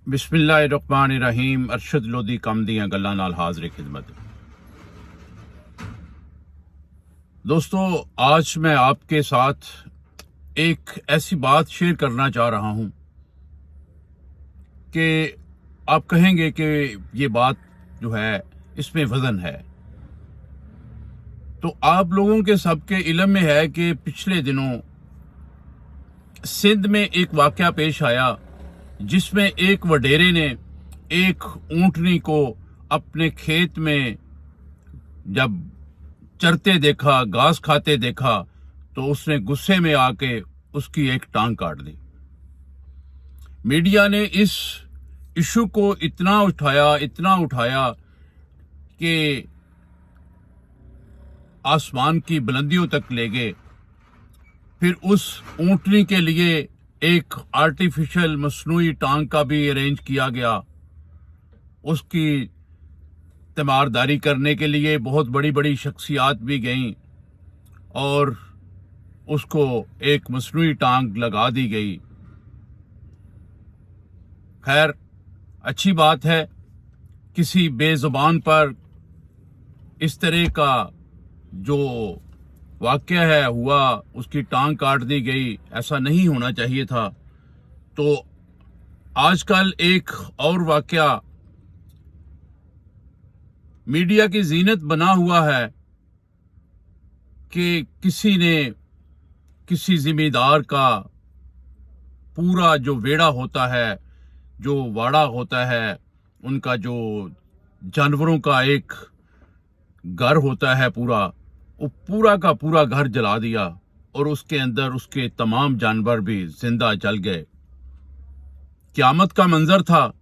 बिस्मिल्लाहिर्रहमानिर्रहीम। अरशद लोधी कम दियां गल्लां नाल हाज़िर खिदमत। दोस्तों, आज मैं आपके साथ एक ऐसी बात शेयर करना चाह रहा हूं कि आप कहेंगे कि ये बात जो है इसमें वजन है। तो आप लोगों के सबके इल्म में है कि पिछले दिनों सिंध में एक वाक़या पेश आया जिसमें एक वडेरे ने एक ऊंटनी को अपने खेत में जब चरते देखा, घास खाते देखा, तो उसने गुस्से में आके उसकी एक टांग काट दी। मीडिया ने इस इशू को इतना उठाया कि आसमान की बुलंदियों तक ले गए। फिर उस ऊंटनी के लिए एक आर्टिफिशियल मसनूई टांग का भी अरेंज किया गया। उसकी तीमारदारी करने के लिए बहुत बड़ी बड़ी शख्सियात भी गईं और उसको एक मसनूई टांग लगा दी गई। खैर, अच्छी बात है, किसी बेजुबान पर इस तरह का जो वाक़या है हुआ, उसकी टांग काट दी गई, ऐसा नहीं होना चाहिए था। तो आजकल एक और वाक़या मीडिया की जीनत बना हुआ है कि किसी ने किसी जिम्मेदार का पूरा जो वेड़ा होता है, जो वाड़ा होता है, उनका जो जानवरों का एक घर होता है वो पूरा का पूरा घर जला दिया और उसके अंदर उसके तमाम जानवर भी जिंदा जल गए। क़यामत का मंजर था।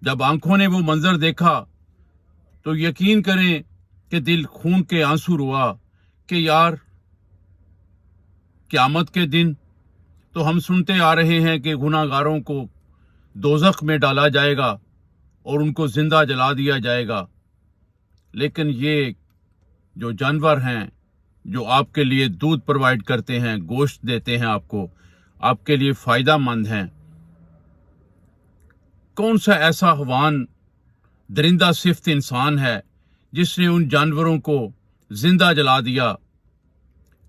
जब आंखों ने वो मंजर देखा तो यकीन करें कि दिल खून के आंसू रुआ कि यार, क़यामत के दिन तो हम सुनते आ रहे हैं कि गुनाहगारों को दोज़ख में डाला जाएगा और उनको जिंदा जला दिया जाएगा, लेकिन ये जो जानवर हैं, जो आपके लिए दूध प्रोवाइड करते हैं, गोश्त देते हैं, आपके लिए फ़ायदा मंद हैं, कौन सा ऐसा हवान दरिंदा सिफ्त इंसान है जिसने उन जानवरों को जिंदा जला दिया।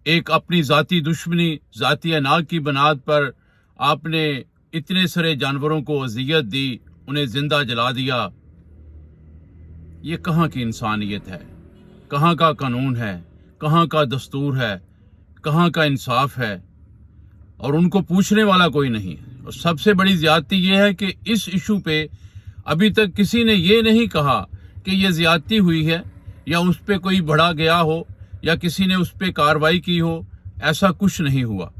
एक अपनी ज़ाती दुश्मनी, ज़ाती अना की बुनियाद पर आपने इतने सारे जानवरों को अज़ियत दी, उन्हें जिंदा जला दिया। ये कहाँ की इंसानियत है? कहाँ का कानून है? कहाँ का दस्तूर है? कहाँ का इंसाफ है? और उनको पूछने वाला कोई नहीं है। और सबसे बड़ी ज़्यादती ये है कि इस इशू पे अभी तक किसी ने ये नहीं कहा कि ये ज़्यादती हुई है या उस पे कोई बढ़ा गया हो या किसी ने उस पे कार्रवाई की हो। ऐसा कुछ नहीं हुआ।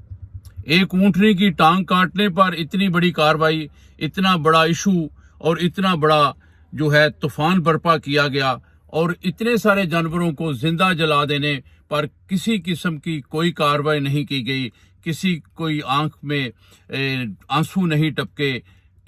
एक ऊंटनी की टांग काटने पर इतनी बड़ी कार्रवाई, इतना बड़ा इशू और इतना बड़ा जो है तूफान बर्पा किया गया और इतने सारे जानवरों को जिंदा जला देने पर किसी किस्म की कोई कार्रवाई नहीं की गई। कोई आंख में आंसू नहीं टपके,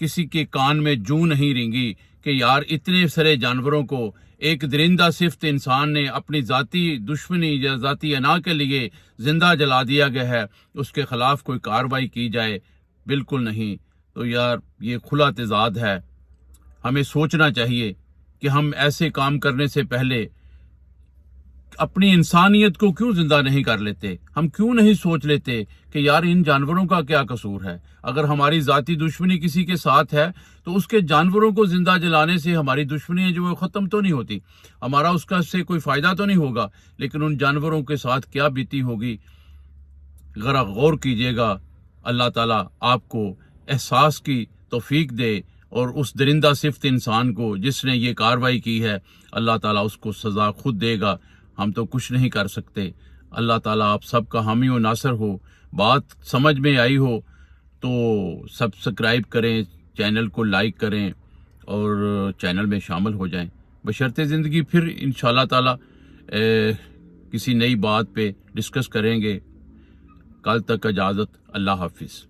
किसी के कान में जूं नहीं रेंगी कि यार, इतने सारे जानवरों को एक दरिंदा सिफ्त इंसान ने अपनी ज़ाती दुश्मनी या ज़ाती अना के लिए जिंदा जला दिया गया है, उसके खिलाफ कोई कार्रवाई की जाए? बिल्कुल नहीं। तो यार, ये खुला तेजाद है। हमें सोचना चाहिए कि हम ऐसे काम करने से पहले अपनी इंसानियत को क्यों जिंदा नहीं कर लेते। हम क्यों नहीं सोच लेते कि यार, इन जानवरों का क्या कसूर है? अगर हमारी ज़ाती दुश्मनी किसी के साथ है तो उसके जानवरों को जिंदा जलाने से हमारी दुश्मनी जो है ख़त्म तो नहीं होती, हमारा उसका से कोई फ़ायदा तो नहीं होगा, लेकिन उन जानवरों के साथ क्या बीती होगी, ज़रा गौर कीजिएगा। अल्लाह ताला आपको एहसास की तौफीक दे और उस दरिंदा सिफ्त इंसान को जिसने ये कार्रवाई की है, अल्लाह ताला उसको सज़ा खुद देगा। हम तो कुछ नहीं कर सकते। अल्लाह ताला आप सबका हामी व नासर हो। बात समझ में आई हो तो सब्सक्राइब करें, चैनल को लाइक करें और चैनल में शामिल हो जाएं। बशर्ते ज़िंदगी फिर इंशाअल्लाह ताला किसी नई बात पे डिस्कस करेंगे। कल तक इजाज़त। अल्लाह हाफिज़।